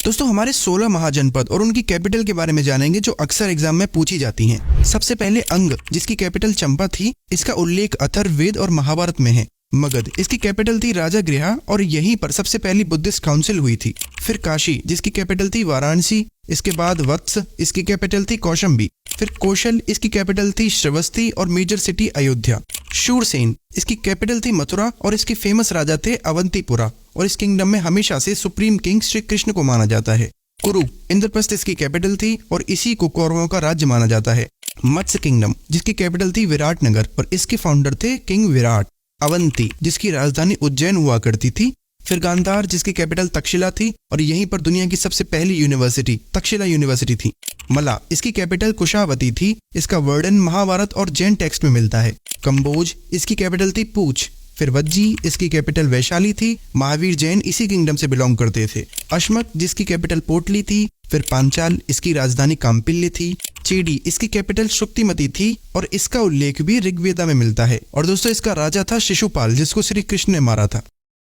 दोस्तों हमारे 16 महाजनपद और उनकी कैपिटल के बारे में जानेंगे जो अक्सर एग्जाम में पूछी जाती हैं। सबसे पहले अंग, जिसकी कैपिटल चंपा थी, इसका उल्लेख अथर्ववेद और महाभारत में है। मगध, इसकी कैपिटल थी राजागृहा और यहीं पर सबसे पहली बुद्धिस्ट काउंसिल हुई थी। फिर काशी, जिसकी कैपिटल थी वाराणसी। इसके बाद वत्स, इसकी कैपिटल थी कौशंबी। फिर कौशल, इसकी कैपिटल थी श्रवस्ती और मेजर सिटी अयोध्या। शूरसेन, इसकी कैपिटल थी मथुरा और इसके फेमस राजा थे अवंतीपुरा और इस किंगडम में हमेशा से सुप्रीम किंग श्री कृष्ण को माना जाता है। कुरु, इंद्रप्रस्थ इसकी कैपिटल थी और इसी को कौरवों का राज्य माना जाता है। मत्स्य किंगडम, जिसकी कैपिटल थी विराटनगर और इसके फाउंडर थे किंग विराट। अवंती, जिसकी राजधानी उज्जैन हुआ करती थी। फिर गांधार, जिसकी कैपिटल तक्षशिला थी और यहीं पर दुनिया की सबसे पहली यूनिवर्सिटी तक्षशिला यूनिवर्सिटी थी। मला, इसकी कैपिटल कुशावती थी। इसका वर्णन महाभारत और जैन टेक्स्ट में मिलता है। कंबोज, इसकी कैपिटल थी पूछ। फिर वज्जी, इसकी कैपिटल वैशाली थी। महावीर जैन इसी किंगडम से बिलोंग करते थे। अश्मक, जिसकी कैपिटल पोटली थी। फिर पांचाल, इसकी राजधानी काम्पिल्य थी। चेडी, इसकी कैपिटल शुक्तिमती थी और इसका उल्लेख भी ऋग्वेदा में मिलता है। और दोस्तों इसका राजा था शिशुपाल, जिसको श्री कृष्ण ने मारा था।